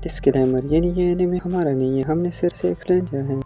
Disclaimer, ये anime हमारा नहीं है, हमने सिर्फ से एक्सप्लेन किया है।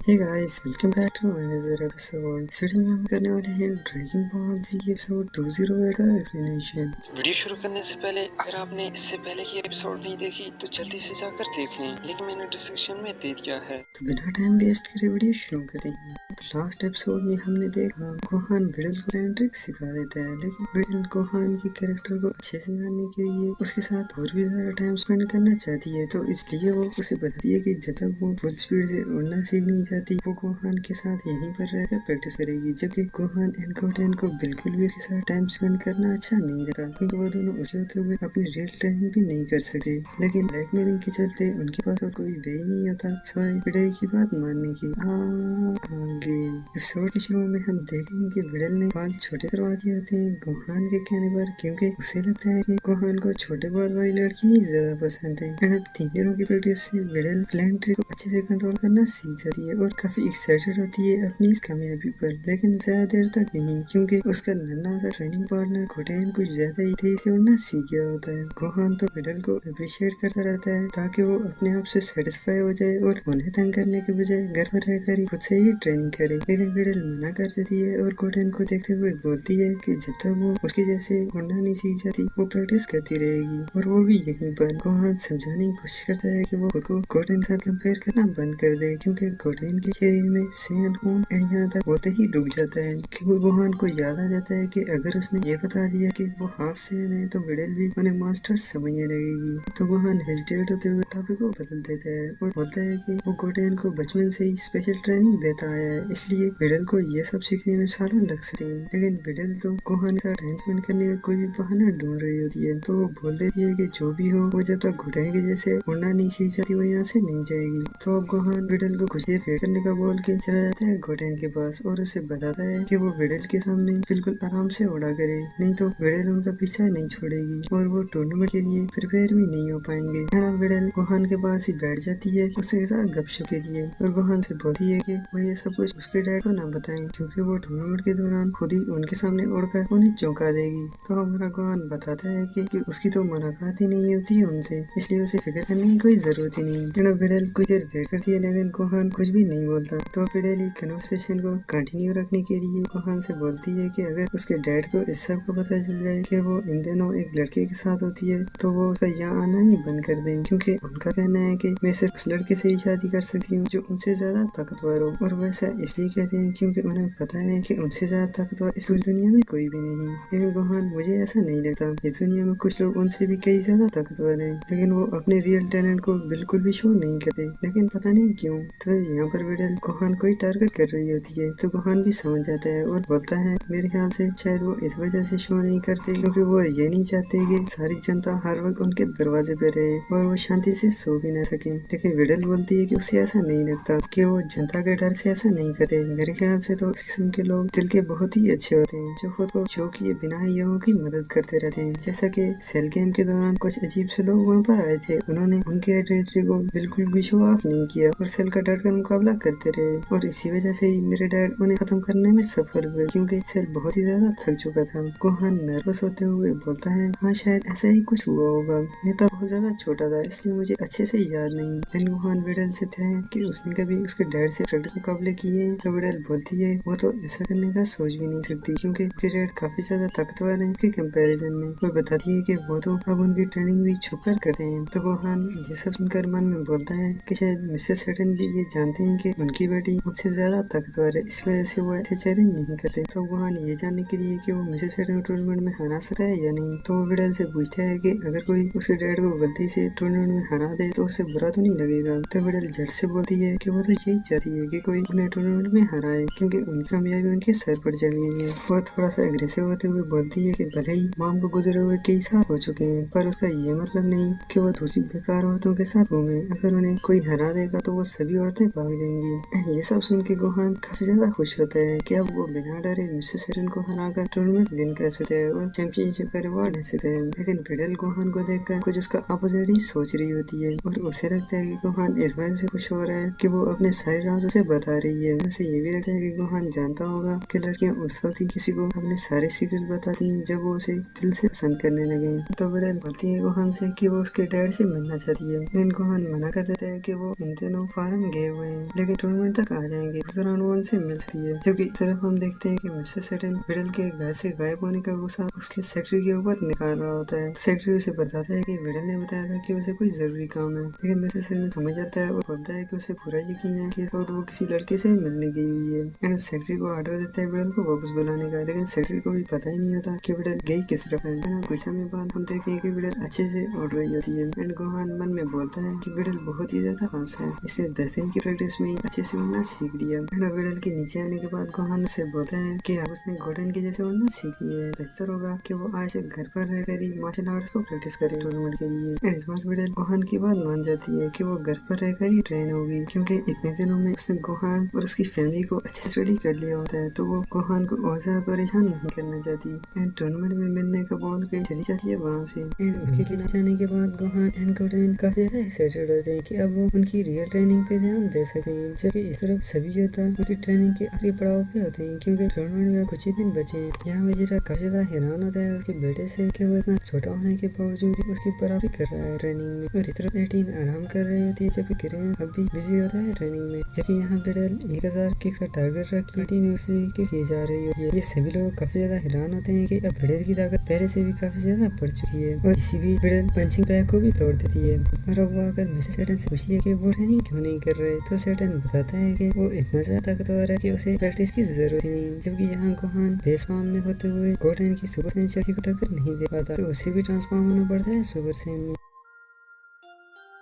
Hey guys, welcome back to another episode. इस वीडियो में हम करने वाले हैं ड्रैगन बॉल जी एपिसोड 208 का एक्सप्लेनेशन। वीडियो शुरू करने से पहले अगर आपने इससे पहले की एपिसोड नहीं देखी तो जल्दी से जाकर देख लें, लिंक मैंने डिस्क्रिप्शन में दे दिया है। तो बिना टाइम वेस्ट करे वीडियो शुरू करते हैं। तो लास्ट एपिसोड में हमने देखा गोहान विडल को ट्रिक सिखा देता है, लेकिन विडल गोहान के कैरेक्टर को अच्छे से जानने के लिए उसके साथ और भी ज्यादा टाइम स्पेंड करना चाहती है, तो इसलिए वो उसे बताती है कि जब तक वो फुल स्पीड से उड़ना सीख नहीं जाती वो गोहान के साथ यहीं पर रहकर प्रैक्टिस करेगी। जबकि गोहान एंड गोटेन को बिल्कुल भी उसके साथ टाइम स्पेंड करना अच्छा नहीं लगता, क्योंकि वो दोनों उसके होते हुए अपनी रियल ट्रेनिंग भी नहीं कर सकते। लेकिन ब्लैकमेलिंग के चलते उनके पास और कोई वे नहीं होता सिवाय विडल की बात मानने की। आगे एपिसोड के शुरू में हम देखेंगे कि विडल ने बाल छोटे करवा दिए होते हैं गोहान के कहने पर, क्योंकि उसे लगता है कि गोहान को छोटे बाल वाली लड़की ही ज्यादा पसंद है। एंड अब 3 दिनों की प्रैक्टिस से विडल फ्लैंग ट्री को अच्छे से कंट्रोल करना सीख जाती है और काफी एक्साइटेड होती है अपनी इस कामयाबी पर। लेकिन ज्यादा देर तक नहीं, क्योंकि उसका नन्हा सा ट्रेनिंग पार्टनर गोटेन कुछ ज्यादा ही तेज से उड़ना सीख गया होता है। गोहान तो विडल को अप्रिशिएट करता रहता है ताकि वो अपने आप से सेटिस्फाई हो जाए और उन्हें तंग करने के बजाय घर पर रहकर ही खुद से ही ट्रेनिंग करे। लेकिन विडल मना कर देती है और गोटेन को देखते हुए बोलती है कि जब तक वो उसके जैसे उड़ना नहीं सीख जाती वो प्रैक्टिस करती रहेगी। और वो भी यहीं पर गोहान समझाने की कोशिश करता है कि वो खुद को गोटेन के साथ कंपेयर करना बंद कर दे, क्योंकि गोटेन के शरीर में सैन खून एंड यहाँ तक बोलते ही रुक जाता है, क्योंकि गोहान को याद आ जाता है कि अगर उसने ये बता दिया कि वो हाफ सैन है तो विडल भी उन्हें मास्टर समझने लगेगी। तो गोहान हेजिटेट होते हुए टॉपिक को बदल देता है और बोलता है कि वो गोटेन को बचपन से ही स्पेशल ट्रेनिंग देता आया है, इसलिए विडल को ये सब सीखने में सालों लग सकते हैं। लेकिन विडल तो गोहान के साथ टाइम स्पेंड करने का कोई भी बहाना ढूंढ रही होती है, तो वो बोल देती है कि जो भी हो वो जब तक गोटेन के जैसे उड़ना नहीं सीख जाती वो यहाँ से नहीं जाएगी। तो अब गोहान विडल को कुछ देर वेट करने का बोल के चला जाता है गोटेन के पास और उसे बताता है कि वो विडल के सामने बिल्कुल आराम से उड़ा करे, नहीं तो विडल उनका पीछा नहीं छोड़ेगी और वो टूर्नामेंट के लिए प्रिपेयर भी नहीं हो पाएंगे। विडल गोहान के पास ही बैठ जाती है उसके साथ गपशप के लिए और गोहान से बोलती है कि वो ये सब कुछ उसके डैड को ना बताएं, क्योंकि वो टूर्नामेंट के दौरान खुद ही उनके सामने उड़कर उन्हें चौंका देगी। तो हमारा गोहान बताता है कि उसकी तो मुलाकात ही नहीं होती है उनसे, इसलिए उसे फिक्र करने की कोई जरूरत ही नहीं। विडल कुछ देर वेट करती है, लेकिन गोहान कुछ भी नहीं बोलता। तो विडल ही कन्वर्सेशन को कंटिन्यू रखने के लिए गोहान से बोलती है कि अगर उसके डैड को इस सब को पता चल जाए कि वो इन दिनों एक लड़के के साथ होती है तो वो उसका यहाँ आना ही बंद कर दें, क्योंकि उनका कहना है कि मैं सिर्फ उस लड़के से ही शादी कर सकती हूँ जो उनसे ज्यादा ताकतवर हो। और वैसा इसलिए कहते हैं क्योंकि उन्हें पता है कि उनसे ज्यादा ताकतवर इस पूरी दुनिया में कोई भी नहीं। लेकिन गोहान, मुझे ऐसा नहीं लगता, इस दुनिया में कुछ लोग उनसे भी कई ज्यादा ताकतवर हैं, लेकिन वो अपने रियल टैलेंट को बिल्कुल भी शो नहीं करते, लेकिन पता नहीं क्यों। तो यहाँ पर विडल गोहान को ही टारगेट कर रही होती है, तो गोहान भी समझ जाता है और बोलता है मेरे ख्याल से शायद वो इस वजह से शो नहीं करते क्योंकि वो ये नहीं चाहते कि सारी जनता हर वक्त उनके दरवाजे पे रहे और वो शांति से सो भी न सके। लेकिन विडल बोलती है कि उसे ऐसा नहीं लगता, कि वो जनता के डर से ऐसा नहीं करते। मेरे ख्याल से तो इस किस्म के लोग दिल के बहुत ही अच्छे होते हैं, जो खुद को शो किए बिना ही लोगों की मदद करते रहते हैं। जैसा कि सेल गेम के दौरान कुछ अजीब से लोग वहाँ पर आए थे, उन्होंने उनके आइडेंटिटी को बिल्कुल भी शो ऑफ नहीं किया और सेल का डट कर मुकाबला करते रहे, और इसी वजह से ही मेरे डैड उन्हें खत्म करने में सफल हुए, क्योंकि सेल बहुत ही ज्यादा थक चुका था। गोहान नर्वस होते हुए बोलता है हाँ शायद ऐसा ही कुछ हुआ होगा, मैं तब बहुत ज्यादा छोटा था इसलिए मुझे अच्छे से याद नहीं। लेकिन गोहान विडल से थे कि उसने कभी उसके डैड से प्रैक्टिस मुकाबले किए, तो विडल बोलती है वो तो ऐसा करने का सोच भी नहीं सकती, क्योंकि उसके डैड काफी ज्यादा ताकतवर है उसके कंपैरिजन में। वो बताती है कि वो तो अब उनकी ट्रेनिंग भी छुप कर करते हैं। तो गोहान ये सब सुनकर मन में बोलता है कि शायद मिसेस सटन भी ये जानते हैं कि उनकी बेटी मुझसे ज्यादा ताकतवर है, इस वजह से वो ऐसे चैलेंज नहीं करते। तो गोहान ये जानने के लिए कि वो मिसेस सटन टूर्नामेंट में हरा सकता है या नहीं, तो वो विडल से पूछता है कि अगर कोई उसके डैड को गलती से टूर्नामेंट में हरा दे तो उसे बुरा तो नहीं लगेगा। तो विडल झट से बोलती है कि वो तो यही चाहती है कि कोई उन्हें टूर्नामेंट में हराए, क्योंकि उनकी कामयाबी उनके सर पर चढ़ गई है। वो थोड़ा सा अग्रेसिव होते हुए बोलती है कि भले ही माम को गुजरे हुए कई साल हो चुके हैं, पर उसका ये मतलब नहीं कि वो दूसरी बेकार औरतों के साथ घूमे। अगर उन्हें कोई हरा देगा तो वो सभी औरतें भाग जाएंगी। ये सब सुन के गोहान काफी ज्यादा खुश होता है कि अब वो बिना डरे मिस्टर सेटन को हराकर टूर्नामेंट विन कर सकते हैं और चैंपियनशिप का रिवॉर्ड ले सकते हैं। लेकिन विडल गोहान को देखकर कुछ उसका अपोजिट ही सोच रही होती है और उसे लगता है कि गोहान इस वजह से खुश हो रहा है कि वो अपने सारे राज उसे बता रही है। उसे ये भी लगता है कि गोहान जानता होगा कि लड़कियां उस वक्त ही किसी को अपने सारे सीक्रेट बताती हैं जब वो उसे दिल से पसंद करने लगे। तो विडल बोलती है गोहान से कि वो उसके डैड से मिलना चाहती है, लेकिन गोहान मना कर देता है कि वो इन दिनों फॉरेन गए हुए हैं, लेकिन टूर्नामेंट तक आ जाएंगे। उस दौरान वो उनसे मिलती है। जबकि सिर्फ हम देखते हैं कि मिस्टर सेटन विडल के घर से गायब होने का गुस्सा उसके सेक्रेटरी के ऊपर निकाल रहा होता है। सेक्रेटरी उसे बताता है कि विडल ने बताया था कि उसे कोई जरूरी काम है, लेकिन मिस्टर सेटन समझ जाता है और बोलता है कि उसे पूरा यकीन है कि इस वक्त वो किसी लड़के से मिलने गई हुई है। एंड सेक्रेटरी को ऑर्डर देता है विडल को वापस बुलाने का, लेकिन सेक्रेटरी को भी पता ही नहीं होता कि विडल गई किस तरफ है। कुछ समय बाद हम देखते हैं कि विडल अच्छे से उड़ रही होती है। एंड गोहान मन में बोलता है कि विडल बहुत ही ज्यादा खास है, इसने 10 दिन की प्रैक्टिस में अच्छे से उड़ना सीख लिया। विडल के नीचे आने के बाद गोहान उससे बोलता है कि अब उसने गोल्डन के जैसे उड़ना सीख लिया है, बेहतर होगा कि वो आज से घर पर रहकर ही मार्शल आर्ट्स को प्रैक्टिस करे टूर्नामेंट के लिए। इस बार विडल गोहान की बात मान जाती है कि वो घर पर रहकर ही ट्रेन होगी, क्योंकि इतने दिनों में उसने गोहान और उसकी फैमिली को अच्छे से स्टडी कर लिया होता है, तो वो गोहान को और ज्यादा परेशान नहीं करना चाहती। एंड टूर्नामेंट में मिलने का बोल के चली जाती है वहाँ से। उसके पीछे जाने के बाद गोहान एंड गोल्डन काफी ज्यादा एक्साइटेड होते हैं कि अब वो उनकी रियल ट्रेनिंग पे ध्यान दे सकते हैं। जबकि इस तरफ सभी योद्धा उनकी ट्रेनिंग के आखिरी पड़ाव पे होते हैं, क्योंकि टूर्नामेंट में कुछ ही दिन बचे हैं। जहाँ वेजिटा काफी ज्यादा हैरान होता है उसके बेटे से कि वो इतना छोटा होने के बावजूद भी उसकी बराबरी कर रहा है ट्रेनिंग में। और इस तरफ 18 आराम कर रही होती है, जबकि किरण अब भी बिजी होता है ट्रेनिंग में। जबकि यहाँ विडल 1000 किक्स का टारगेट रख 18 उसी के की जा रही होती है। ये सभी लोग काफी ज्यादा हैरान होते हैं कि अब विडल की ताकत पहले से भी काफी ज्यादा बढ़ चुकी है और इसी भी विडल पंचिंग बैग को भी तोड़ देती है। और अब वो आकर मिस्टर सेटन से पूछती है कि वो ट्रेनिंग क्यों नहीं कर रहे, तो सेटन बताता है कि वो इतना ज्यादा ताकतवर है कि उसे प्रैक्टिस की जरूरत ही नहीं। जबकि यहाँ गोहान बेस फॉर्म में होते हुए गोल्डन की सुपर सैन शक्ति को टक्कर नहीं दे पाता, तो उसे भी ट्रांसफॉर्म होना पड़ता है सुपर सैन में।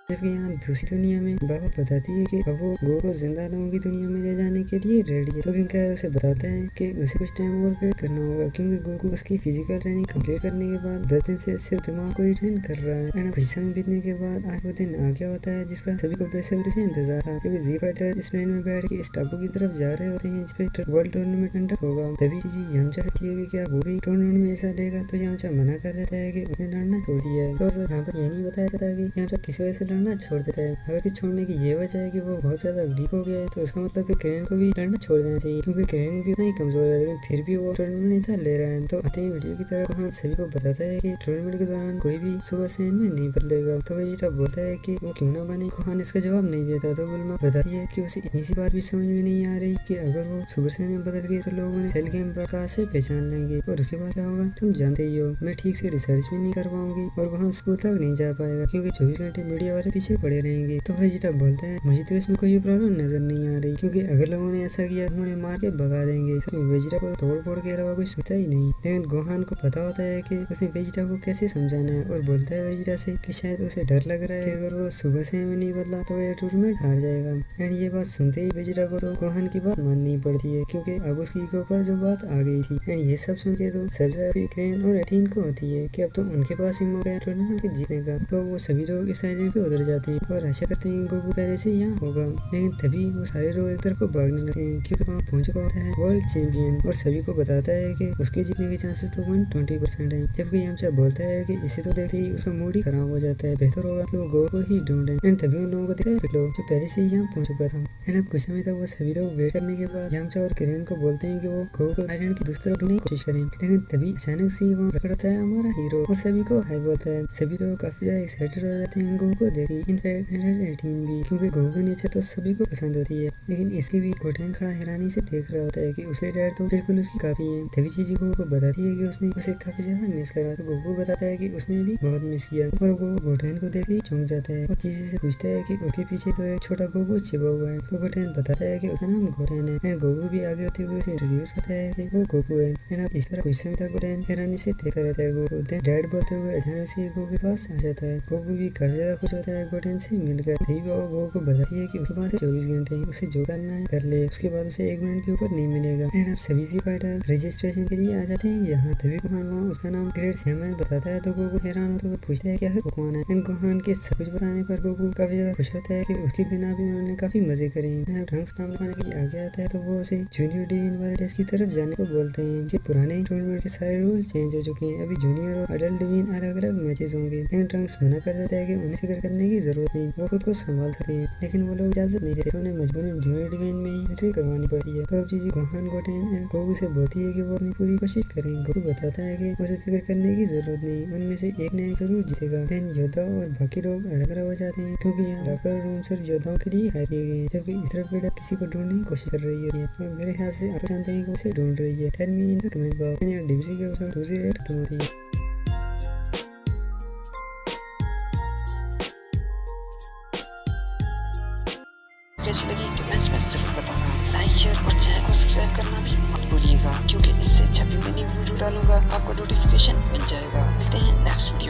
जबकि यहाँ दूसरी दुनिया में बाबा बताती है कि अब वो गो को जिंदा लोगों की दुनिया में ले जाने के लिए रेडी है। तो किंका उसे बताता है कि उसे कुछ टाइम और वेट करना होगा, क्योंकि गो को उसकी फिजिकल ट्रेनिंग कंप्लीट करने के बाद 10 दिन से सिर्फ दिमाग को ही ट्रेन कर रहा है। एंड कुछ समय बीतने के बाद आज वो दिन आ गया होता है जिसका सभी को बेसब्री से इंतजार था, क्योंकि जी फाइटर इस प्लेन में बैठ के इस टापू की तरफ जा रहे होते हैं जिसपे वर्ल्ड टूर्नामेंट कंडक्ट होगा। तभी चीज यमचा से थी कि क्या वो भी टूर्नामेंट में हिस्सा लेगा, तो यमचा मना कर देता है कि उसने लड़ना छोड़ दिया है। तो यहाँ पर ये नहीं बताया जाता कि यमचा किस वजह से लड़ना छोड़ देता है। अगर कि छोड़ने की ये वजह है कि वो बहुत ज्यादा वीक हो गया है, तो इसका मतलब कि किरण को भी लड़ना छोड़ देना चाहिए, क्योंकि किरण भी उतना ही कमजोर है, लेकिन फिर भी वो टूर्नामेंट में हिस्सा ले रहा है। तो आते ही वीडियो की तरफ हम सभी को बताता है कि टूर्नामेंट के दौरान कोई भी सुपर सैन में नहीं बदलेगा। तो वेजिटा बोलता है कि वो क्यों ना बने। गोहान इसका जवाब नहीं देता, तो बुल्मा बताती है कि उसे इतनी सी बात भी समझ में नहीं आ रही कि अगर वो सुपर सैन में बदल गए तो लोग उन्हें सेल गेम प्रकाश से पहचान लेंगे, और उसके बाद क्या होगा तुम जानते ही हो। मैं ठीक से रिसर्च भी नहीं कर पाऊंगी और वहाँ स्कूल तक नहीं जा पाएगा, क्योंकि 24 घंटे मीडिया वाले पीछे पड़े रहेंगे। तो वेजिटा बोलता है मुझे तो इसमें कोई प्रॉब्लम नजर नहीं आ रही, क्योंकि अगर लोगों ने ऐसा किया तो उन्हें मार के भगा देंगे। वेजिटा को तोड़ फोड़ के अलावा कुछ सोचता ही नहीं। लेकिन गोहान को पता होता है कि उसने वेजिटा को कैसे समझाना है, और बोलता है वेजिटा से कि शायद उसे डर लग रहा है कि अगर वो सुबह से में नहीं बदला तो ये टूर्नामेंट हार जाएगा। एंड ये बात सुनते ही वेजिटा को तो गोहान की बात माननी पड़ती है, क्योंकि अब उसकी ईगो पर जो बात आ गई थी। एंड ये सब सुन के तो सबसे क्रेन और 18 को होती है कि अब तो उनके पास ही मौका है टूर्नामेंट के जीतने का। तो वो सभी लोग इस आइलैंड पे उतर जाते हैं और आशा करते हैं गोकू पहले से यहाँ होगा। लेकिन तभी वो सारे लोग एक तरफ को भागने लगते हैं, क्योंकि वहाँ पहुंच चुका होता है वर्ल्ड चैंपियन, और सभी को बताता है कि उसके जीतने के चांसेस तो 120% है। जबकि यमचा बोलता है कि इसे तो देखते ही उसका मूड ही खराब हो जाता है, बेहतर होगा कि वो गो को ही ढूंढे। एंड तभी उन लोगों को देखता है पिलो जो पहले से ही यहाँ पहुंच चुका था। एंड अब कुछ समय तक वो सभी लोग वेट करने के बाद यमचा और किरण को बोलते हैं कि वो गो को आइलैंड की दूसरी तरफ ढूंढने की कोशिश करें। लेकिन तभी अचानक से वहाँ प्रकट होता है हमारा हीरो और सभी को हाई बोलता है। सभी लोग काफी ज्यादा एक्साइटेड हो जाते हैं गो को देखी। इनफैक्ट 118 भी, क्योंकि गो का नेचर तो सभी को पसंद होती है। लेकिन इसके बीच गोटेन खड़ा हैरानी से देख रहा होता है कि उसके डैड तो बिल्कुल उसकी काफी है। तभी चीजी को बताती है कि उसने उसे काफी ज्यादा मिस करा। तो गोकू बताता है कि उसने भी बहुत मिस किया, और वो गोटेन को देखते ही चौंक जाता है और चीजी से पूछता है कि उसके पीछे तो एक छोटा गोकू छिपा हुआ है। तो गोटेन बताता है कि उसका नाम गोटेन है। एंड गोकू भी आगे होते हुए उसे इंट्रोड्यूस करता है कि वो गोकू है। एंड अब इस तरह कुछ समय तक गोटेन हैरानी से देखता रहता है। गोकू डैड बोलते हुए अचानक से गोकू के पास आ जाता है। गोकू भी काफी ज्यादा खुश होता है गोटेन से मिलकर। तभी वो को बताती है कि उसके पास 24 घंटे हैं, उसे जो करना है कर ले, उसके बाद उसे 1 मिनट भी ऊपर नहीं मिलेगा। एंड अब सभी जी फाइटर रजिस्ट्रेशन के लिए आ जाते हैं यहाँ। तभी गोहान वहाँ उसका नाम ग्रेट सैमन बताता है तो गोकू हैरान होता है, पूछता है कि आखिर वो कौन है। एंड गोहान के सब कुछ बताने पर गोकू काफी ज्यादा खुश होता है कि उसके बिना भी उन्होंने काफी मजे करे। ट्रंक्स काम लगाने के लिए आगे आता है तो वो उसे जूनियर डिवीन वाले टेस्ट की तरफ जाने को बोलते हैं कि पुराने टूर्नामेंट के सारे रूल चेंज हो चुके हैं, अभी जूनियर और अडल्ट डिवीन अलग अलग मैचेस होंगे। लेकिन ट्रंक्स मना कर देता है कि उन्हें फिक्र करने की जरूरत नहीं, वो खुद को संभाल सकते हैं। लेकिन वो लोग इजाजत नहीं देते तो उन्हें मजबूरन जूनियर डिवीन में ही एंट्री करवानी पड़ती है। तो अब चीजें गोहान गोटेन एंड गोकू से बोलती है कि वो अपनी पूरी कोशिश करें। गोकू बताता है कि उसे फिक्र करने की जरूरत नहीं, उनमें से एक ने जरूर जीतेगा। देन योद्धा और बाकी लोग अलग अलग हो जाते हैं क्योंकि यहाँ लॉकर रूम सिर्फ योद्धाओं के लिए हायर किए गए हैं, जबकि इस तरफ बेटा किसी को ढूंढने की कोशिश कर रही है और मेरे ख्याल से आप जानते हैं कि उसे ढूंढ रही है। Tell me in the comment box. DBC के एपिसोड 2 से खत्म होती है। कैसी लगी कमेंट्स में जरूर बताना। लाइक शेयर और चैनल को सब्सक्राइब करना भी मत भूलिएगा क्योंकि इससे जब भी मैं न्यू वीडियो डालूंगा आपको नोटिफिकेशन मिल जाएगा। मिलते हैं नेक्स्ट वीडियो।